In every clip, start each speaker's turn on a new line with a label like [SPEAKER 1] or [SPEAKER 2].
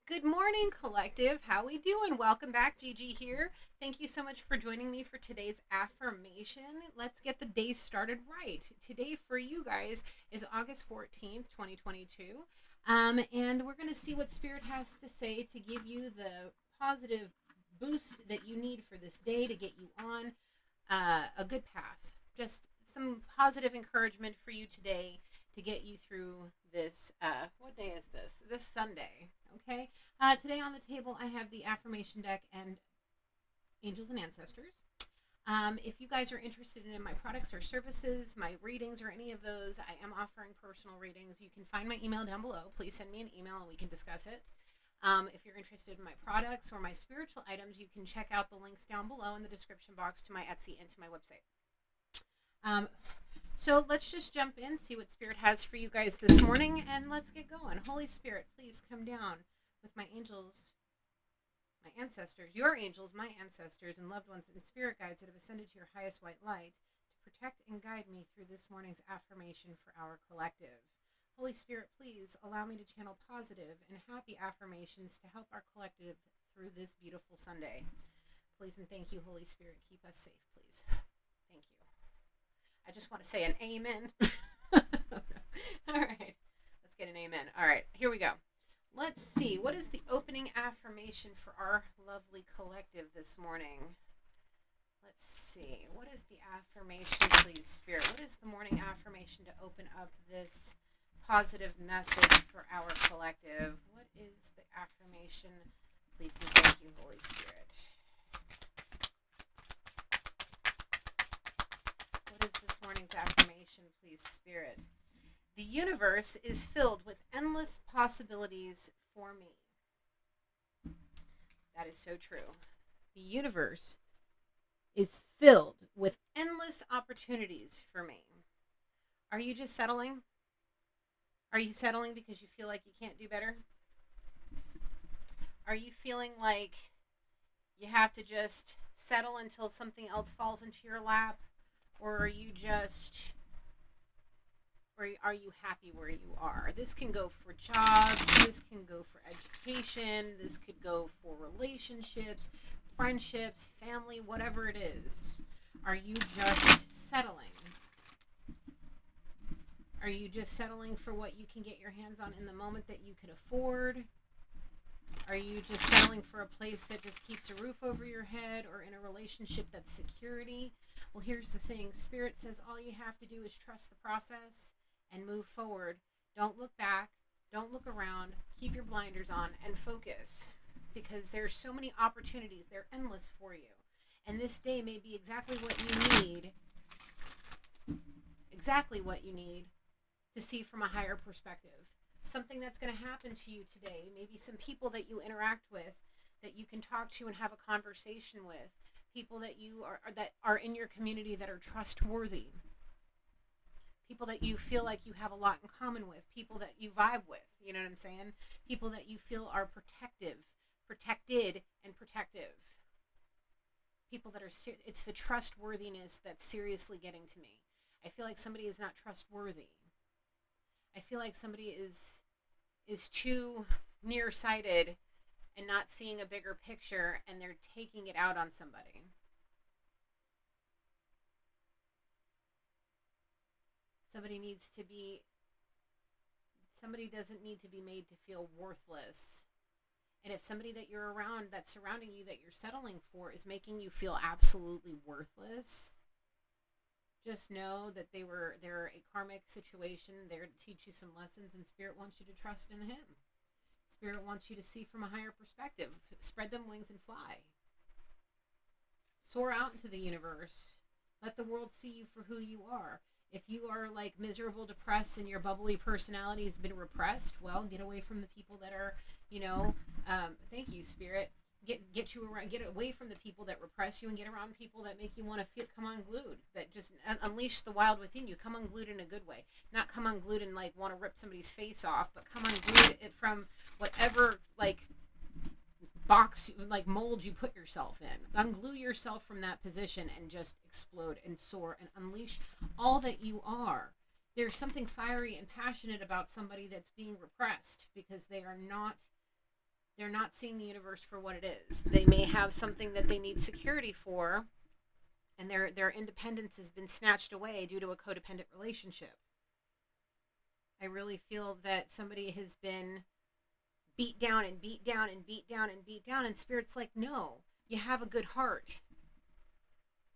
[SPEAKER 1] Good morning, collective. How we doing? Welcome back, Gigi here. Thank you so much for joining me for today's affirmation. Let's get the day started right. Today for you guys is August 14th, 2022. And we're going to see what Spirit has to say to give you the positive boost that you need for this day to get you on a good path. Just some positive encouragement for you today to get you through this. What day is this? This Sunday. Okay. Today on the table, I have the affirmation deck and angels and ancestors. If you guys are interested in my products or services, my readings, or any of those, I am offering personal readings. You can find my email down below. Please send me an email and we can discuss it. If you're interested in my products or my spiritual items, you can check out the links down below in the description box to my Etsy and to my website. So let's just jump in, see what Spirit has for you guys this morning, and let's get going. Holy Spirit, please come down with my angels, my ancestors, your angels, my ancestors, and loved ones and spirit guides that have ascended to your highest white light to protect and guide me through this morning's affirmation for our collective. Holy Spirit, please allow me to channel positive and happy affirmations to help our collective through this beautiful Sunday. Please and thank you, Holy Spirit. Keep us safe, please. Thank you. I just want to say an amen. All right. Let's get an amen. All right. Here we go. Let's see. What is the opening affirmation for our lovely collective this morning? Let's see. What is the affirmation, please, Spirit? What is the morning affirmation to open up this positive message for our collective? What is the affirmation? Please and thank you, Holy Spirit. What is this morning's affirmation, please, Spirit? The universe is filled with endless possibilities for me. That is so true. The universe is filled with endless opportunities for me. Are you just settling? Are you settling because you feel like you can't do better? Are you feeling like you have to just settle until something else falls into your lap? Or are you happy where you are? This can go for jobs, this can go for education, this could go for relationships, friendships, family, whatever it is. Are you just settling? Are you just settling for what you can get your hands on in the moment that you could afford? Are you just settling for a place that just keeps a roof over your head, or in a relationship that's security? Well, here's the thing. Spirit says all you have to do is trust the process and move forward. Don't look back. Don't look around. Keep your blinders on and focus, because there's so many opportunities. They're endless for you. And this day may be exactly what you need to see from a higher perspective. Something that's going to happen to you today, maybe some people that you interact with that you can talk to and have a conversation with, people that are in your community that are trustworthy, people that you feel like you have a lot in common with, people that you vibe with, you know what I'm saying? People that you feel are protected and protective. People that are it's the trustworthiness that's seriously getting to me. I feel like somebody is not trustworthy. I feel like somebody is too nearsighted and not seeing a bigger picture, and they're taking it out on somebody. Somebody doesn't need to be made to feel worthless. And if somebody that you're around, that's surrounding you, that you're settling for, is making you feel absolutely worthless, just know that they're a karmic situation. They're to teach you some lessons, and Spirit wants you to trust in Him. Spirit wants you to see from a higher perspective. Spread them wings and fly. Soar out into the universe. Let the world see you for who you are. If you are like miserable, depressed, and your bubbly personality has been repressed, well, get away from the people that are, thank you, Spirit. Get away from the people that repress you, and get around people that make you want to come unglued, that just unleash the wild within you. Come unglued in a good way, not come unglued and like want to rip somebody's face off, but come unglued from whatever like box, like mold you put yourself in. Unglue yourself from that position and just explode and soar and unleash all that you are. There's something fiery and passionate about somebody that's being repressed because They're not seeing the universe for what it is. They may have something that they need security for, and their independence has been snatched away due to a codependent relationship. I really feel that somebody has been beat down and beat down and beat down and beat down, and Spirit's like, no, you have a good heart.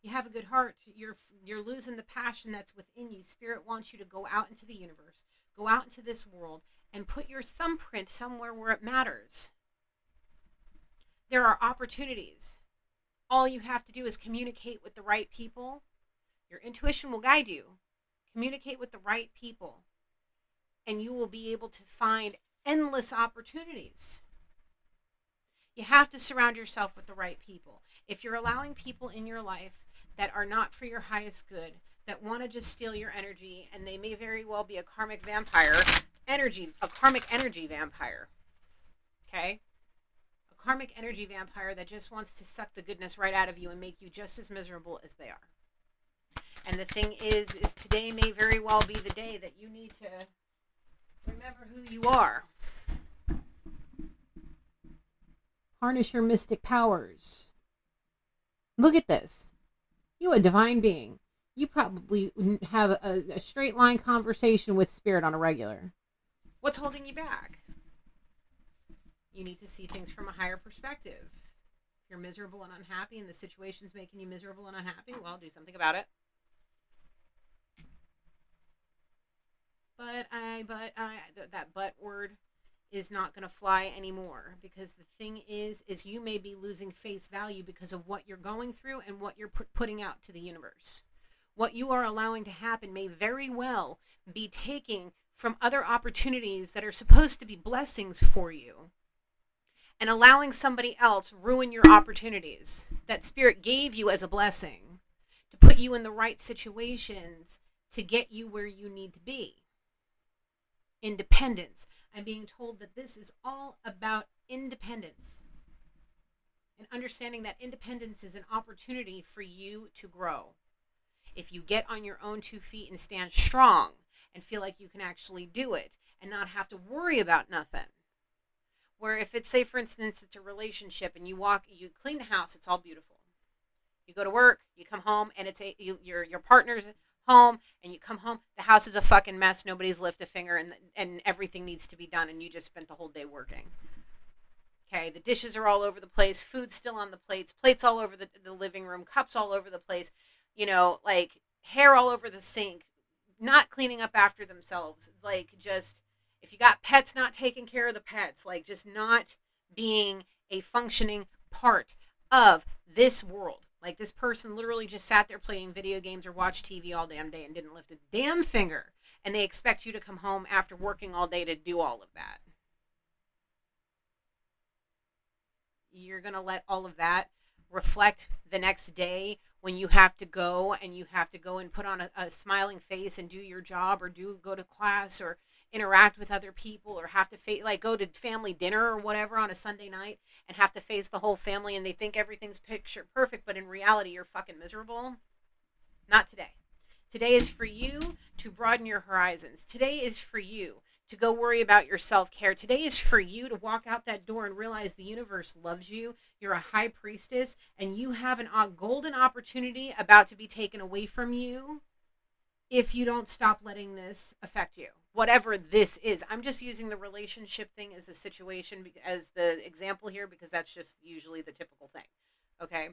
[SPEAKER 1] You have a good heart. You're losing the passion that's within you. Spirit wants you to go out into the universe, go out into this world, and put your thumbprint somewhere where it matters. There are opportunities. All you have to do is communicate with the right people. Your intuition will guide you. Communicate with the right people, and you will be able to find endless opportunities. You have to surround yourself with the right people. If you're allowing people in your life that are not for your highest good, that want to just steal your energy, and they may very well be a karmic energy vampire. Okay? A karmic energy vampire that just wants to suck the goodness right out of you and make you just as miserable as they are. And the thing is today may very well be the day that you need to remember who you are. Harness your mystic powers. Look at this. You a divine being. You probably have a straight line conversation with Spirit on a regular. What's holding you back? You need to see things from a higher perspective. If you're miserable and unhappy and the situation's making you miserable and unhappy, well, do something about it. That but word is not going to fly anymore, because the thing is you may be losing face value because of what you're going through and what you're putting out to the universe. What you are allowing to happen may very well be taking from other opportunities that are supposed to be blessings for you and allowing somebody else ruin your opportunities that Spirit gave you as a blessing to put you in the right situations to get you where you need to be. Independence. I'm being told that this is all about independence and understanding that independence is an opportunity for you to grow. If you get on your own 2 feet and stand strong and feel like you can actually do it and not have to worry about nothing. Where if it's, say for instance, it's a relationship and you clean the house, it's all beautiful. You go to work, you come home, and it's your partner's home, and you come home, the house is a fucking mess, nobody's lifted a finger, and everything needs to be done, and you just spent the whole day working. Okay, the dishes are all over the place, food's still on the plates all over the living room, cups all over the place, like hair all over the sink, not cleaning up after themselves, like just, if you got pets, not taking care of the pets, like just not being a functioning part of this world. Like this person literally just sat there playing video games or watched TV all damn day and didn't lift a damn finger. And they expect you to come home after working all day to do all of that. You're going to let all of that reflect the next day when you have to go and put on a smiling face and do your job, or go to class or interact with other people, or have to go to family dinner or whatever on a Sunday night and have to face the whole family, and they think everything's picture perfect, but in reality you're fucking miserable. Not today. Today is for you to broaden your horizons. Today is for you to go worry about your self-care. Today is for you to walk out that door and realize the universe loves you. You're a high priestess, and you have a golden opportunity about to be taken away from you if you don't stop letting this affect you. Whatever this is. I'm just using the relationship thing as the situation, as the example here, because that's just usually the typical thing. Okay?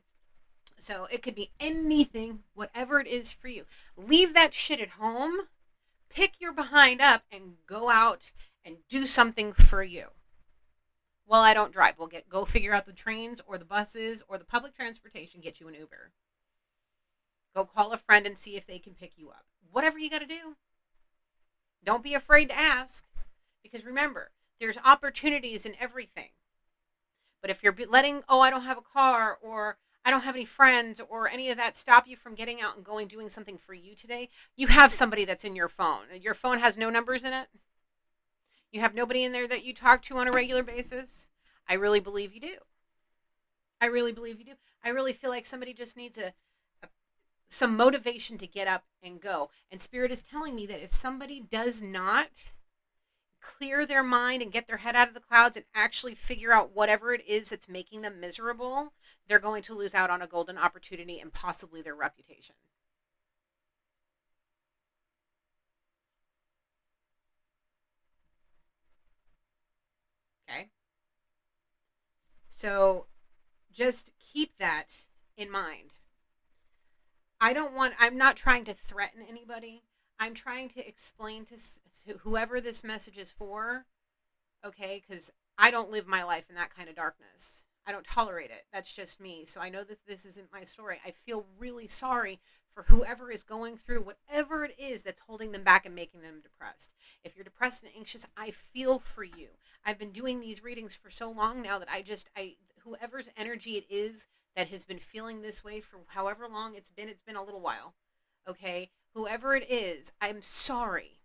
[SPEAKER 1] So it could be anything, whatever it is for you. Leave that shit at home. Pick your behind up and go out and do something for you. Well, I don't drive. We'll go figure out the trains or the buses or the public transportation, get you an Uber. Go call a friend and see if they can pick you up. Whatever you got to do. Don't be afraid to ask, because remember, there's opportunities in everything. But if you're letting, I don't have a car, or I don't have any friends, or any of that stop you from getting out and doing something for you today, you have somebody that's in your phone. Your phone has no numbers in it. You have nobody in there that you talk to on a regular basis. I really believe you do. I really believe you do. I really feel like somebody just needs some motivation to get up and go. And Spirit is telling me that if somebody does not clear their mind and get their head out of the clouds and actually figure out whatever it is that's making them miserable, they're going to lose out on a golden opportunity and possibly their reputation. Okay? So just keep that in mind. I'm not trying to threaten anybody. I'm trying to explain to whoever this message is for, okay? Because I don't live my life in that kind of darkness. I don't tolerate it. That's just me. So I know that this isn't my story. I feel really sorry for whoever is going through whatever it is that's holding them back and making them depressed. If you're depressed and anxious, I feel for you. I've been doing these readings for so long now that whoever's energy it is that has been feeling this way for however long it's been a little while. Okay? Whoever it is, I'm sorry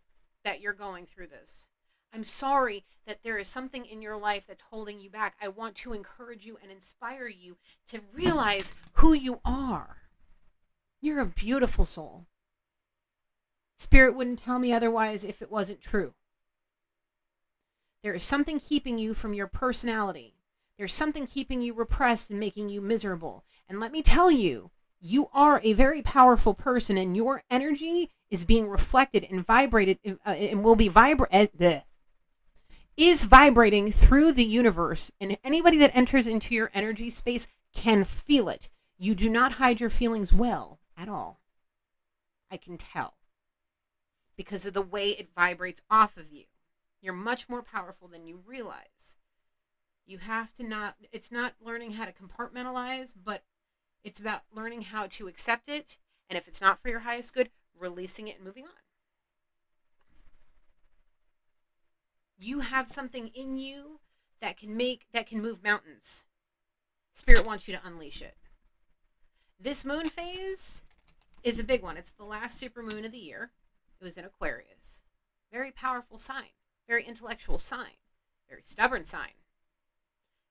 [SPEAKER 1] that you're going through this. I'm sorry that there is something in your life that's holding you back. I want to encourage you and inspire you to realize who you are. You're a beautiful soul. Spirit wouldn't tell me otherwise if it wasn't true. There is something keeping you from your personality. There's something keeping you repressed and making you miserable. And let me tell you, you are a very powerful person, and your energy is being reflected and vibrated and will be is vibrating through the universe, and anybody that enters into your energy space can feel it. You do not hide your feelings well at all. I can tell because of the way it vibrates off of you. You're much more powerful than you realize. You have to it's not learning how to compartmentalize, but it's about learning how to accept it, and if it's not for your highest good, releasing it and moving on. You have something in you that can move mountains. Spirit wants you to unleash it. This moon phase is a big one. It's the last super moon of the year. It was in Aquarius. Very powerful sign. Very intellectual sign. Very stubborn sign.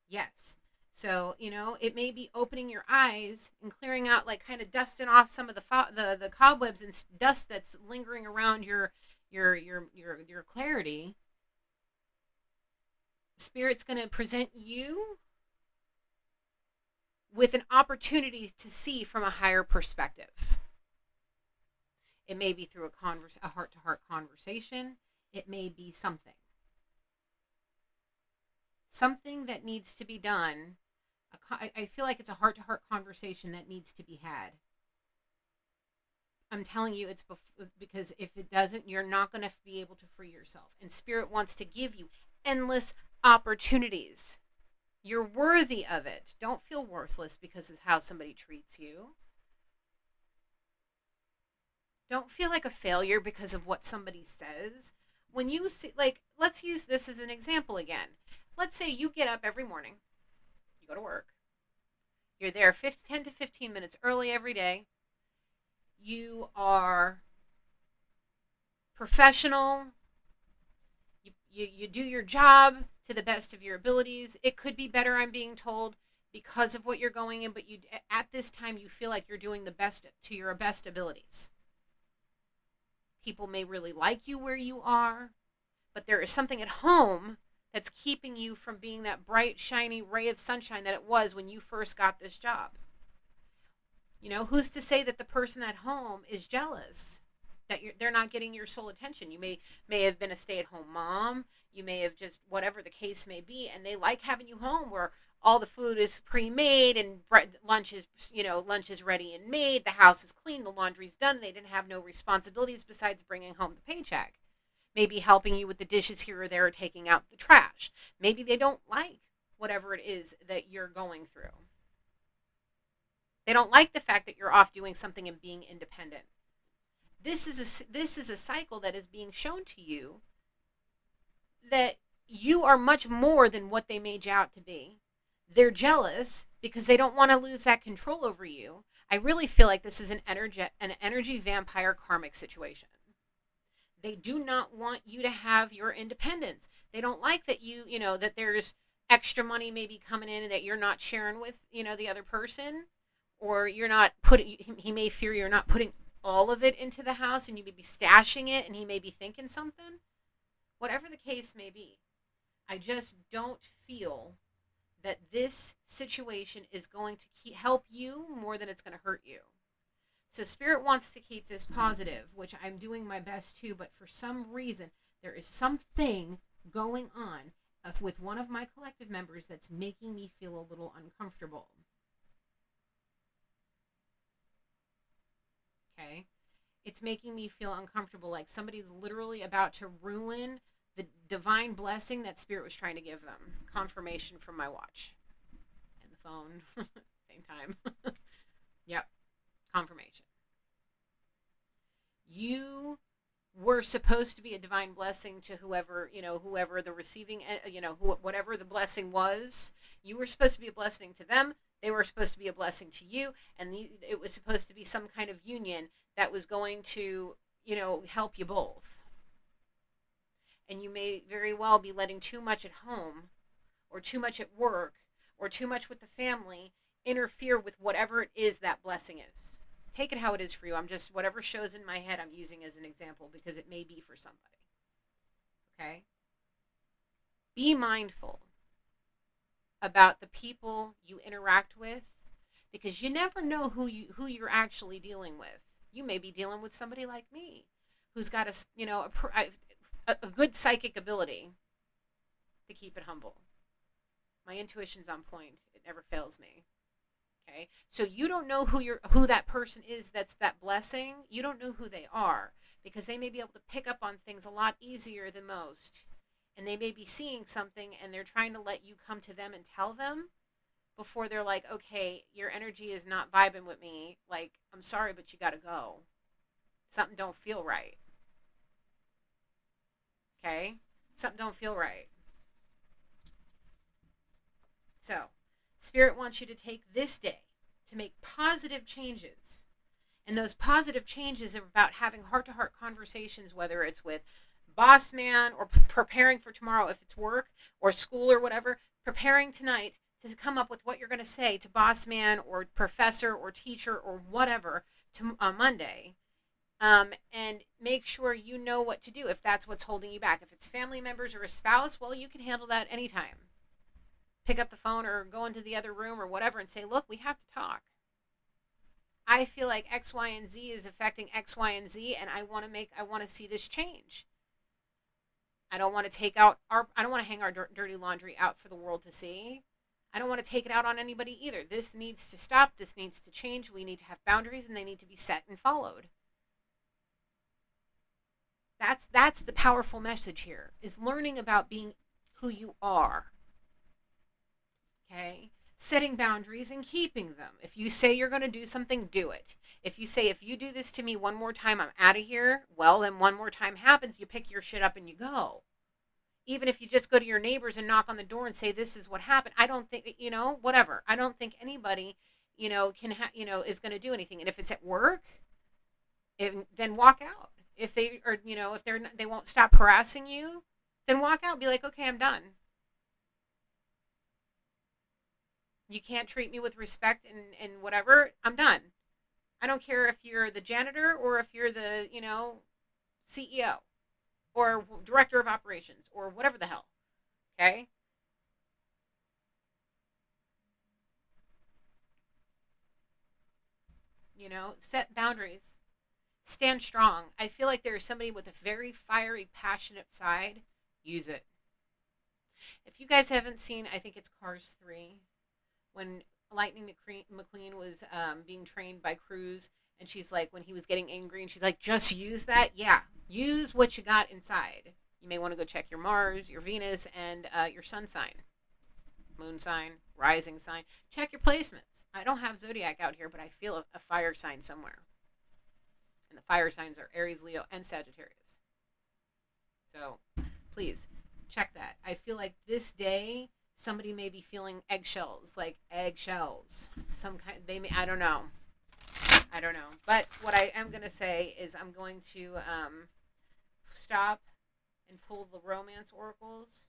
[SPEAKER 1] Yes. So, it may be opening your eyes and clearing out, like kind of dusting off some of the cobwebs and dust that's lingering around your clarity. Spirit's going to present you with an opportunity to see from a higher perspective. It may be through a heart-to-heart conversation. It may be something that needs to be done. I feel like it's a heart-to-heart conversation that needs to be had. I'm telling you, it's because if it doesn't, you're not going to be able to free yourself. And Spirit wants to give you endless opportunities. You're worthy of it. Don't feel worthless because of how somebody treats you. Don't feel like a failure because of what somebody says. When you see, let's use this as an example again. Let's say you get up every morning, you go to work. You're there 10 to 15 minutes early every day. You are professional. You do your job to the best of your abilities. It could be better, I'm being told, because of what you're going in, but at this time you feel like you're doing the best to your best abilities. People may really like you where you are, but there is something at home that's keeping you from being that bright, shiny ray of sunshine that it was when you first got this job. Who's to say that the person at home is jealous that they're not getting your sole attention? You may have been a stay-at-home mom. You may have just, whatever the case may be, and they like having you home where all the food is pre-made and lunch is ready and made. The house is clean. The laundry's done. They didn't have no responsibilities besides bringing home the paycheck. Maybe helping you with the dishes here or there or taking out the trash. Maybe they don't like whatever it is that you're going through. They don't like the fact that you're off doing something and being independent. This is a cycle that is being shown to you that you are much more than what they made you out to be. They're jealous because they don't want to lose that control over you. I really feel like this is an energy vampire karmic situation. They do not want you to have your independence. They don't like that that there's extra money maybe coming in and that you're not sharing with, the other person, or you're not he may fear you're not putting all of it into the house and you may be stashing it and he may be thinking something. Whatever the case may be, I just don't feel that this situation is going to help you more than it's going to hurt you. So Spirit wants to keep this positive, which I'm doing my best to, but for some reason, there is something going on with one of my collective members that's making me feel a little uncomfortable. Okay? It's making me feel uncomfortable, like somebody's literally about to ruin the divine blessing that Spirit was trying to give them. Confirmation from my watch and the phone. Same time. Yep. Confirmation. You were supposed to be a divine blessing to whoever, whoever the receiving, whatever the blessing was. You were supposed to be a blessing to them. They were supposed to be a blessing to you. And it was supposed to be some kind of union that was going to, help you both. And you may very well be letting too much at home or too much at work or too much with the family interfere with whatever it is that blessing is. Take it how it is for you. I'm just, whatever shows in my head, I'm using as an example because it may be for somebody. Okay? Be mindful about the people you interact with because you never know who you're actually dealing with. You may be dealing with somebody like me who's got a good psychic ability to keep it humble. My intuition's on point. It never fails me. Okay? So you don't know who that person is that's that blessing. You don't know who they are because they may be able to pick up on things a lot easier than most. And they may be seeing something and they're trying to let you come to them and tell them before they're like, okay, your energy is not vibing with me. Like, I'm sorry, but you got to go. Something don't feel right. Okay? Something don't feel right. So, Spirit wants you to take this day to make positive changes. And those positive changes are about having heart-to-heart conversations, whether it's with boss man or preparing for tomorrow if it's work or school or whatever, preparing tonight to come up with what you're going to say to boss man or professor or teacher or whatever on Monday. And make sure you know what to do if that's what's holding you back. If it's family members or a spouse, well, you can handle that anytime. Pick up the phone or go into the other room or whatever and say, look, we have to talk. I feel like X, Y, and Z is affecting X, Y, and Z, and I want to see this change. I don't want to I don't want to hang our dirty laundry out for the world to see. I don't want to take it out on anybody either. This needs to stop. This needs to change. We need to have boundaries, and they need to be set and followed. That's the powerful message here, is learning about being who you are. Okay? Setting boundaries and keeping them. If you say you're going to do something, do it. If you say, if you do this to me one more time, I'm out of here, well, then one more time happens, you pick your shit up and you go. Even if you just go to your neighbors and knock on the door and say, this is what happened, I don't think, whatever. I don't think anybody, is going to do anything. And if it's at work, then walk out. If they are, if they won't stop harassing you, then walk out and be like, okay, I'm done. You can't treat me with respect and whatever, I'm done. I don't care if you're the janitor or if you're the, CEO or director of operations or whatever the hell. Okay? Set boundaries. Stand strong. I feel like there's somebody with a very fiery, passionate side. Use it. If you guys haven't seen, I think it's Cars 3, when Lightning McQueen was being trained by Cruz, and she's like, when he was getting angry, and she's like, just use that? Yeah. Use what you got inside. You may want to go check your Mars, your Venus, and your sun sign. Moon sign, rising sign. Check your placements. I don't have zodiac out here, but I feel a fire sign somewhere. And the fire signs are Aries, Leo, and Sagittarius. So please check that. I feel like this day somebody may be feeling eggshells, like eggshells. Some kind. I don't know. But what I am gonna say is I'm going to stop and pull the romance oracles.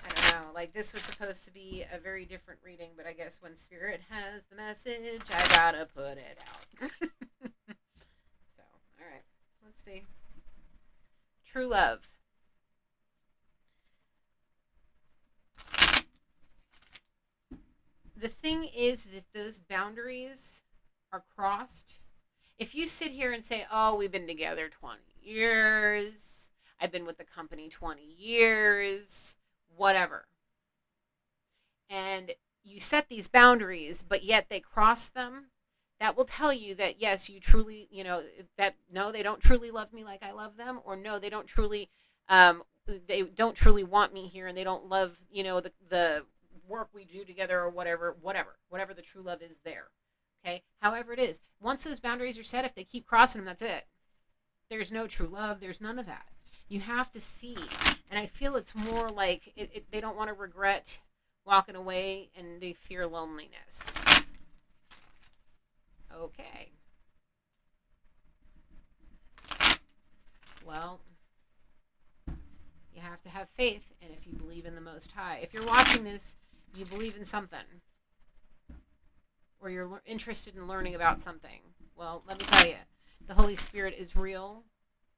[SPEAKER 1] I don't know, like this was supposed to be a very different reading, but I guess when Spirit has the message, I gotta put it out. So, all right, let's see. True love. The thing is if those boundaries are crossed, if you sit here and say, oh, we've been together 20 years, I've been with the company 20 years, whatever, and you set these boundaries, but yet they cross them, that will tell you that, yes, you truly, that no, they don't truly love me like I love them, or no, um, they don't truly want me here, and they don't love, the work we do together, or whatever the true love is there. Okay, however it is, once those boundaries are set, if they keep crossing them, that's it. There's no true love. There's none of that. You have to see, and I feel it's more like they don't want to regret walking away, and they fear loneliness. Okay. Well, you have to have faith, and if you believe in the Most High, if you're watching this, you believe in something, or you're interested in learning about something. Well, let me tell you, the Holy Spirit is real.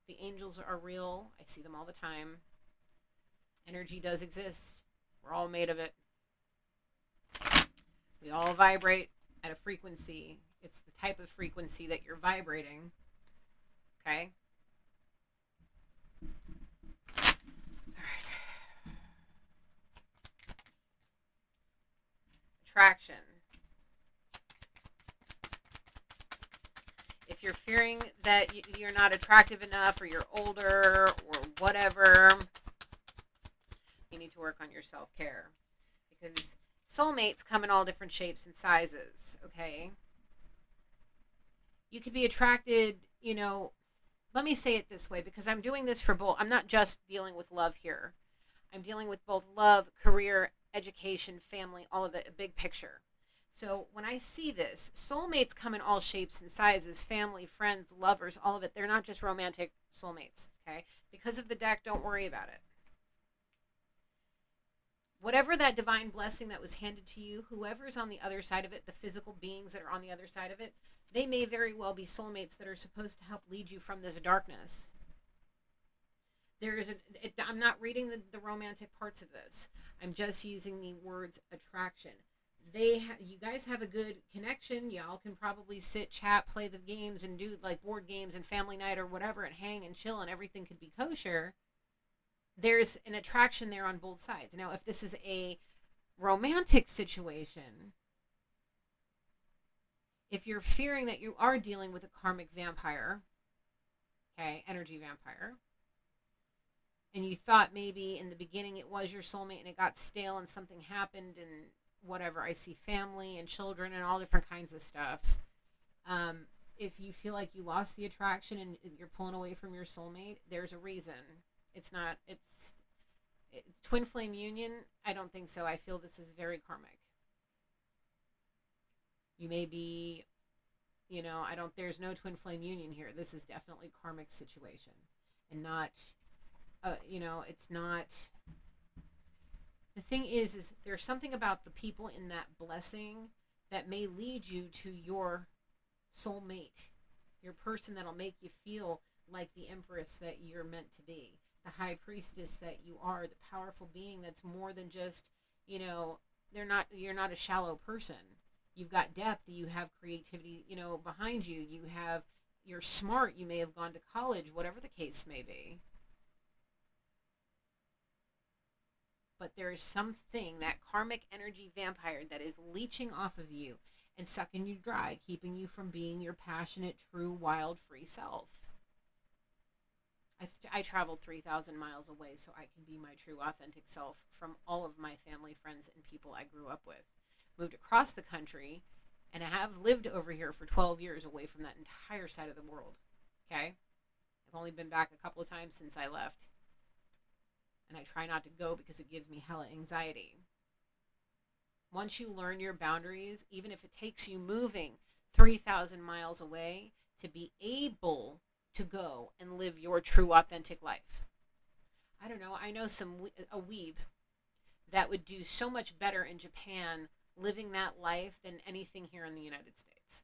[SPEAKER 1] The angels are real. I see them all the time. Energy does exist. We're all made of it. We all vibrate at a frequency. It's the type of frequency that you're vibrating. Okay? All right. Attraction. If you're fearing that you're not attractive enough, or you're older, or whatever, you need to work on your self-care, because soulmates come in all different shapes and sizes. Okay, you could be attracted, let me say it this way, because I'm doing this for both. I'm not just dealing with love here. I'm dealing with both love, career, education, family, all of it, a big picture. So when I see this, soulmates come in all shapes and sizes, family, friends, lovers, all of it. They're not just romantic soulmates, okay? Because of the deck, don't worry about it. Whatever that divine blessing that was handed to you, whoever's on the other side of it, the physical beings that are on the other side of it, they may very well be soulmates that are supposed to help lead you from this darkness. I'm not reading the romantic parts of this. I'm just using the words attraction. You guys have a good connection. Y'all can probably sit, chat, play the games, and do like board games and family night or whatever, and hang and chill, and everything could be kosher. There's an attraction there on both sides. Now, if this is a romantic situation, if you're fearing that you are dealing with a karmic vampire, okay, energy vampire, and you thought maybe in the beginning it was your soulmate and it got stale and something happened and whatever, I see family and children and all different kinds of stuff. If you feel like you lost the attraction and you're pulling away from your soulmate, there's a reason. It's twin flame union. I don't think so. I feel this is very karmic. You may be, there's no twin flame union here. This is definitely karmic situation, and not, it's not. The thing is there's something about the people in that blessing that may lead you to your soulmate, your person that'll make you feel like the empress that you're meant to be, the high priestess that you are, the powerful being that's more than just, you're not a shallow person. You've got depth, you have creativity, behind you. You're smart, you may have gone to college, whatever the case may be. But there is something, that karmic energy vampire, that is leeching off of you and sucking you dry, keeping you from being your passionate, true, wild, free self. I traveled 3,000 miles away so I can be my true, authentic self from all of my family, friends, and people I grew up with. Moved across the country, and I have lived over here for 12 years away from that entire side of the world. Okay? I've only been back a couple of times since I left. And I try not to go because it gives me hella anxiety. Once you learn your boundaries, even if it takes you moving 3,000 miles away to be able to go and live your true, authentic life. I don't know. I know a weeb that would do so much better in Japan living that life than anything here in the United States.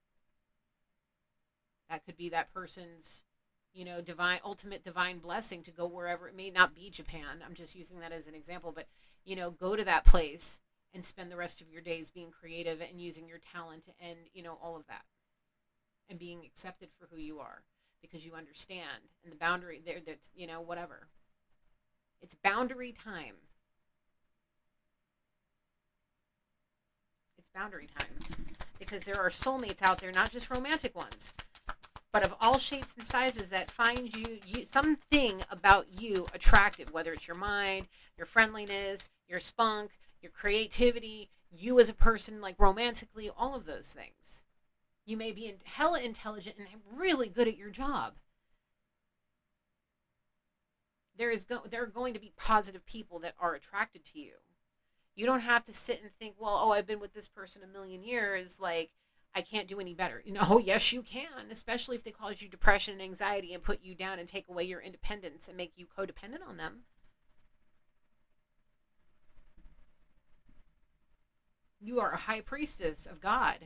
[SPEAKER 1] That could be that person's, ultimate divine blessing to go wherever. It may not be Japan. I'm just using that as an example, but, go to that place and spend the rest of your days being creative and using your talent and, all of that, and being accepted for who you are because you understand. And the boundary there, that's, whatever. It's boundary time. It's boundary time because there are soulmates out there, not just romantic ones, but of all shapes and sizes that find you something about you attractive, whether it's your mind, your friendliness, your spunk, your creativity, you as a person, like romantically, all of those things. You may be hella intelligent and really good at your job. There are going to be positive people that are attracted to you. You don't have to sit and think, well, I've been with this person a million years, like, I can't do any better. Yes, you can, especially if they cause you depression and anxiety and put you down and take away your independence and make you codependent on them. You are a high priestess of God.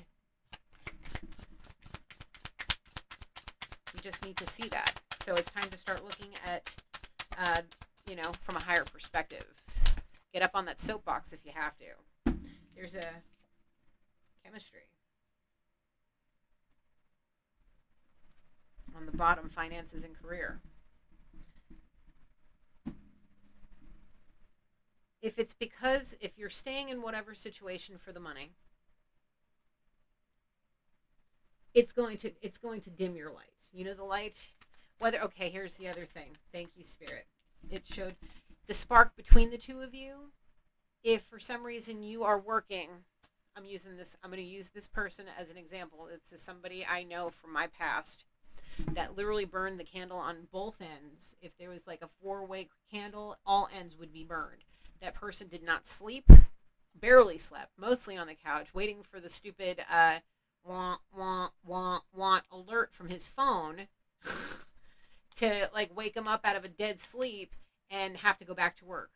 [SPEAKER 1] You just need to see that. So it's time to start looking at, from a higher perspective. Get up on that soapbox if you have to. There's a chemistry. On the bottom, finances and career. If you're staying in whatever situation for the money, it's going to dim your light. The light, here's the other thing. Thank you, Spirit. It showed the spark between the two of you. If for some reason you are working, I'm going to use this person as an example. It's somebody I know from my past that literally burned the candle on both ends. If there was like a 4-way candle, all ends would be burned. That person did not sleep, barely slept, mostly on the couch, waiting for the stupid want alert from his phone to like wake him up out of a dead sleep and have to go back to work.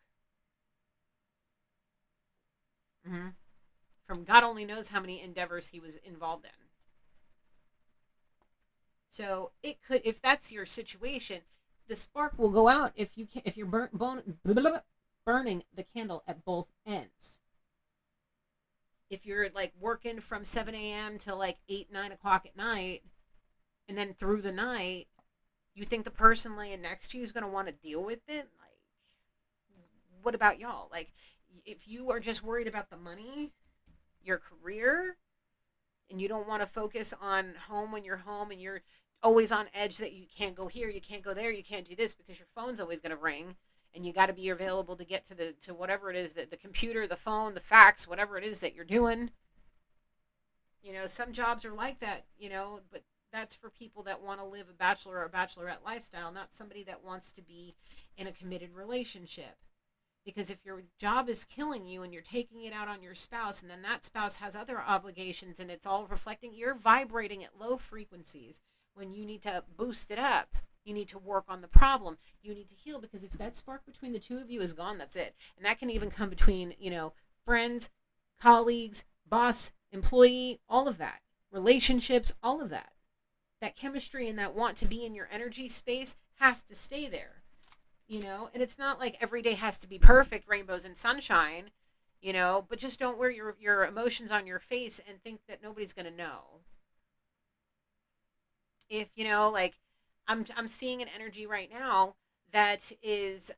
[SPEAKER 1] From God only knows how many endeavors he was involved in. So it could, if that's your situation, the spark will go out if you're burning the candle at both ends. If you're like working from 7 a.m. to like 8, 9 o'clock at night, and then through the night, you think the person laying next to you is going to want to deal with it? Like, what about y'all? Like, if you are just worried about the money, your career, and you don't want to focus on home when you're home and you're always on edge that you can't go here, you can't go there, you can't do this because your phone's always going to ring and you got to be available to get to whatever it is, that the computer, the phone, the fax, whatever it is that you're doing. Some jobs are like that, but that's for people that want to live a bachelor or bachelorette lifestyle, not somebody that wants to be in a committed relationship. Because if your job is killing you and you're taking it out on your spouse, and then that spouse has other obligations and it's all reflecting, you're vibrating at low frequencies when you need to boost it up. You need to work on the problem. You need to heal, because if that spark between the two of you is gone, that's it. And that can even come between, friends, colleagues, boss, employee, all of that. Relationships, all of that. That chemistry and that want to be in your energy space has to stay there. And it's not like every day has to be perfect, rainbows and sunshine, but just don't wear your emotions on your face and think that nobody's going to know. If, like, I'm seeing an energy right now that is,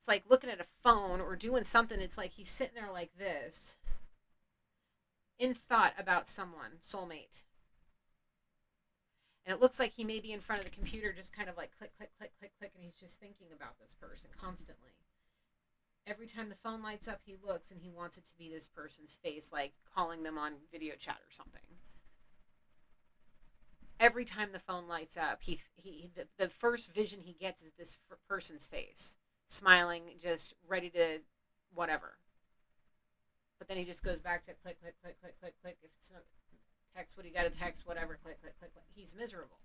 [SPEAKER 1] it's like looking at a phone or doing something. It's like he's sitting there like this in thought about someone, soulmate. And it looks like he may be in front of the computer just kind of like click, click, click, click, click, and he's just thinking about this person constantly. Every time the phone lights up, he looks and he wants it to be this person's face, like calling them on video chat or something. Every time the phone lights up, the first vision he gets is this person's face, smiling, just ready to whatever. But then he just goes back to click, click, click, click, click, click. If it's not text what he got to text, whatever, click, click, click, click. He's miserable.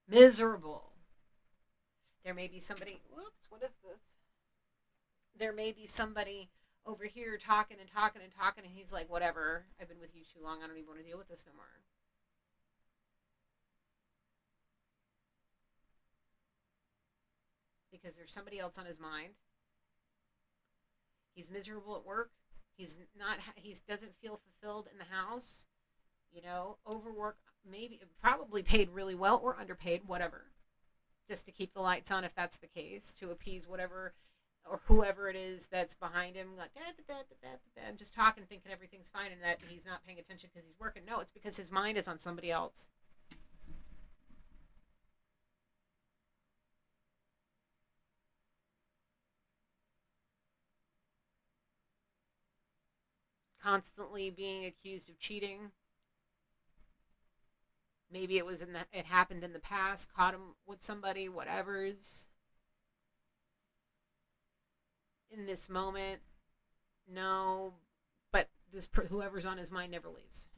[SPEAKER 1] Miserable. There may be somebody, whoops, what is this? There may be somebody over here talking and talking and talking, and he's like, whatever, I've been with you too long, I don't even want to deal with this no more. Because there's somebody else on his mind. He's miserable at work. He doesn't feel fulfilled in the house. Overwork, maybe, probably paid really well or underpaid, whatever. Just to keep the lights on if that's the case, to appease whatever or whoever it is that's behind him, like and just talking, thinking everything's fine, and that he's not paying attention because he's working. No, it's because his mind is on somebody else. Constantly being accused of cheating. Maybe it happened in the past, caught him with somebody, whatever's in this moment. No, but whoever's on his mind never leaves.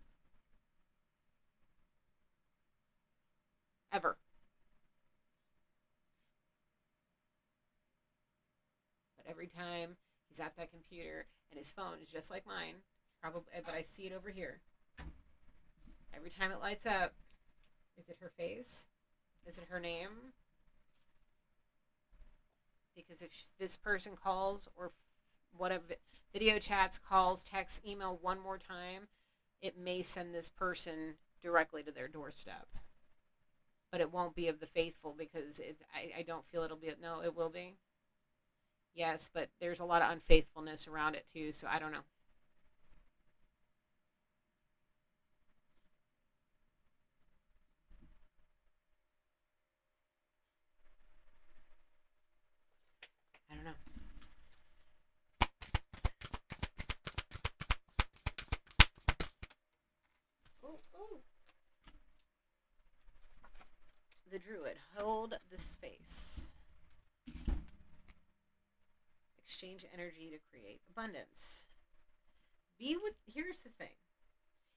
[SPEAKER 1] Ever. But every time he's at that computer and his phone is just like mine, probably, but I see it over here. Every time it lights up, is it her face? Is it her name? Because if this person calls or whatever, video chats, calls, texts, email one more time, it may send this person directly to their doorstep. But it won't be of the faithful, because I don't feel it'll be. No, it will be. Yes, but there's a lot of unfaithfulness around it too, so I don't know. I don't know. Ooh, ooh. The Druid, hold the space. Exchange energy to create abundance. Here's the thing.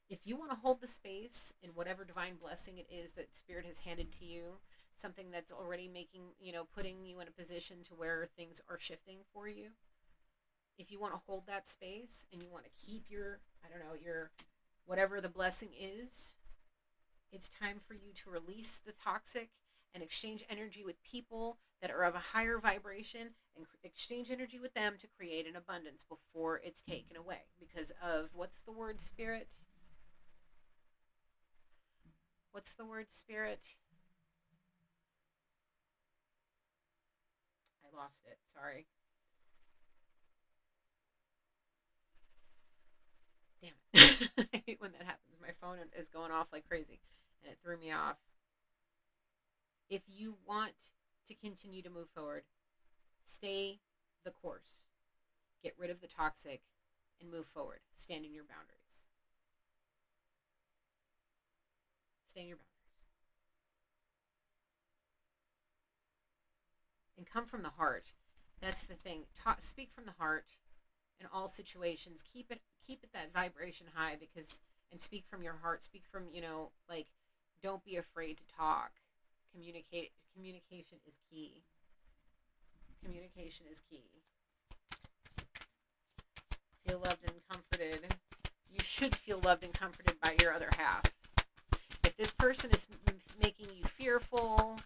[SPEAKER 1] If you want to hold the space in whatever divine blessing it is that Spirit has handed to you, something that's already putting you in a position to where things are shifting for you. If you want to hold that space and you want to keep your whatever the blessing is, it's time for you to release the toxic and exchange energy with people that are of a higher vibration, and exchange energy with them to create an abundance before it's taken away. Because of, what's the word, Spirit? What's the word, Spirit? I lost it. Sorry. Damn it. I hate when that happens. My phone is going off like crazy, and it threw me off. If you want to continue to move forward, stay the course. Get rid of the toxic and move forward. Stand in your boundaries. Stay in your boundaries. And come from the heart. That's the thing. Speak from the heart in all situations. Keep it that vibration high, because, and speak from your heart. Speak from, like, don't be afraid to talk. Communication is key. Communication is key. Feel loved and comforted. You should feel loved and comforted by your other half. If this person is making you fearful,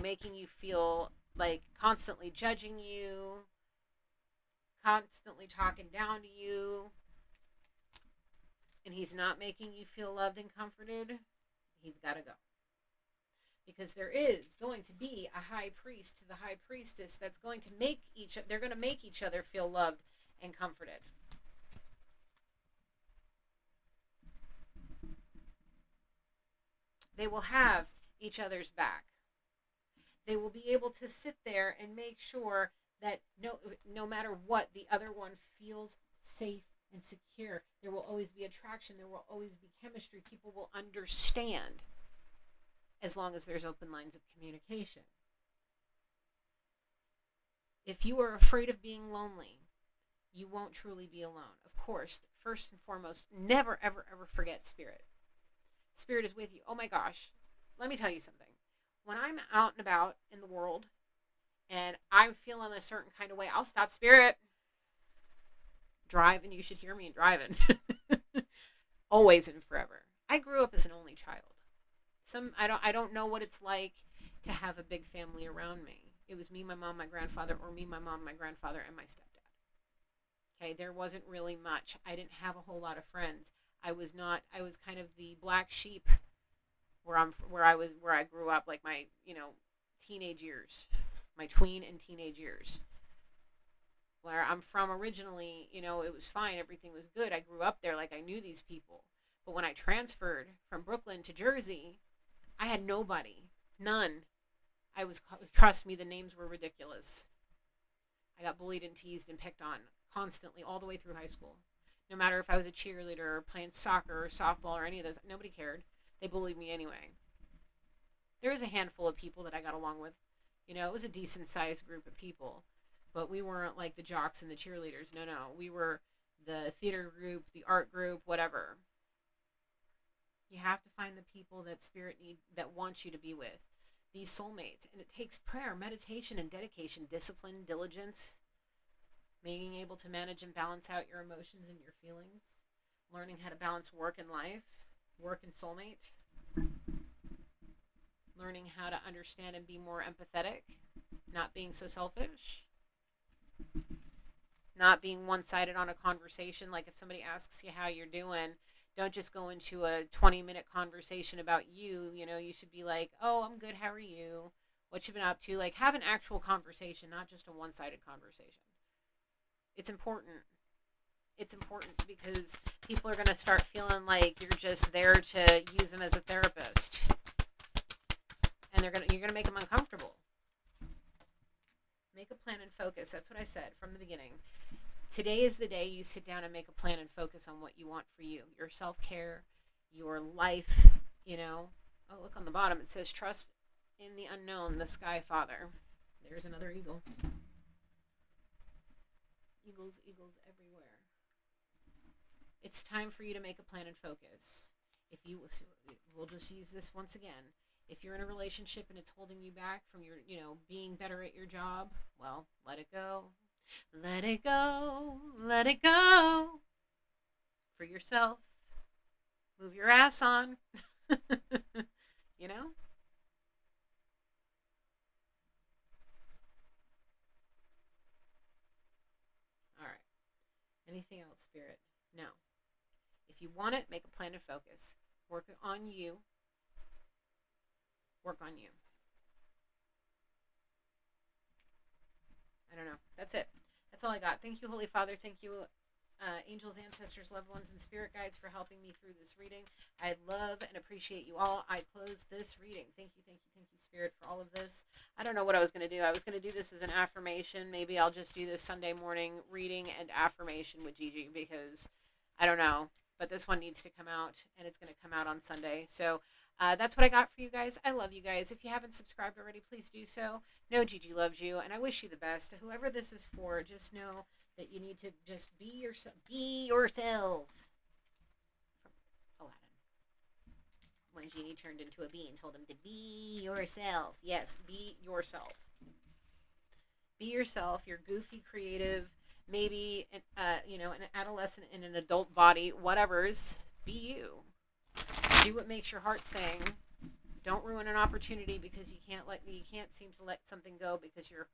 [SPEAKER 1] making you feel like constantly judging you, constantly talking down to you, and he's not making you feel loved and comforted, he's got to go. Because there is going to be a high priest to the high priestess that's going to make they're going to make each other feel loved and comforted. They will have each other's back. They will be able to sit there and make sure that no matter what, the other one feels safe and secure. There will always be attraction. There will always be chemistry. People will understand, as long as there's open lines of communication. If you are afraid of being lonely, you won't truly be alone. Of course, first and foremost, never, ever, ever forget Spirit. Spirit is with you. Oh my gosh. Let me tell you something. when I'm out and about in the world and I'm feeling a certain kind of way, I'll stop, Spirit, drive, and you should hear me driving. Always and forever. I grew up as an only child. I don't know what it's like to have a big family around me. It was me, my mom, my grandfather, or me, my mom, my grandfather, and my stepdad. Okay, there wasn't really much. I didn't have a whole lot of friends. I was kind of the black sheep where I grew up, like my, teenage years, my tween and teenage years. Where I'm from originally, it was fine, everything was good. I grew up there, like I knew these people. But when I transferred from Brooklyn to Jersey, I had nobody, none. Trust me, the names were ridiculous. I got bullied and teased and picked on constantly all the way through high school. No matter if I was a cheerleader or playing soccer or softball or any of those, nobody cared. They bullied me anyway. There was a handful of people that I got along with. It was a decent sized group of people, but we weren't like the jocks and the cheerleaders. No, no. We were the theater group, the art group, whatever. You have to find the people that that wants you to be with. These soulmates. And it takes prayer, meditation, and dedication, discipline, diligence, being able to manage and balance out your emotions and your feelings, learning how to balance work and life, work and soulmate, learning how to understand and be more empathetic, not being so selfish, not being one-sided on a conversation. Like if somebody asks you how you're doing, don't just go into a 20-minute conversation about you. You should be like, oh, I'm good, how are you, what you been up to. Like, have an actual conversation, not just a one-sided conversation. It's important. It's important because people are going to start feeling like you're just there to use them as a therapist, and you're going to make them uncomfortable. Make a plan and focus. That's what I said from the beginning. Today is the day you sit down and make a plan and focus on what you want for you. Your self-care, your life, Oh, look on the bottom. It says, trust in the unknown, the Sky Father. There's another eagle. Eagles everywhere. It's time for you to make a plan and focus. We'll just use this once again. If you're in a relationship and it's holding you back from your, being better at your job, well, let it go. Let it go. Let it go. For yourself. Move your ass on. All right. Anything else, Spirit? No. If you want it, make a plan and focus. Work on you. Work on you. I don't know. That's it. That's all I got. Thank you, Holy Father. Thank you, angels, ancestors, loved ones, and spirit guides for helping me through this reading. I love and appreciate you all. I close this reading. Thank you, Spirit, for all of this. I don't know what I was going to do. I was going to do this as an affirmation. Maybe I'll just do this Sunday morning reading and affirmation with Gigi because I don't know. But this one needs to come out, and it's going to come out on Sunday. So that's what I got for you guys. I love you guys. If you haven't subscribed already, please do so. Know Gigi loves you, and I wish you the best. Whoever this is for, just know that you need to just be yourself. Be yourself. From Aladdin. When Genie turned into a bee and told him to be yourself. Yes, be yourself. Be yourself. You're goofy, creative, maybe an adolescent in an adult body, whatever's. Be you. Do what makes your heart sing. Don't ruin an opportunity because you can't seem to let something go because you're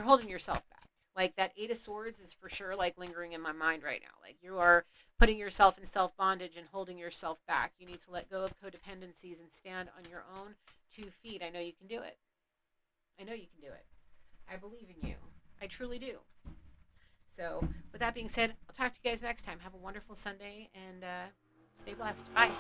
[SPEAKER 1] holding yourself back. Like that Eight of Swords is for sure like lingering in my mind right now. Like you are putting yourself in self bondage and holding yourself back. You need to let go of codependencies and stand on your own 2 feet. I know you can do it. I know you can do it. I believe in you. I truly do. So with that being said, I'll talk to you guys next time. Have a wonderful Sunday and stay blessed. Bye.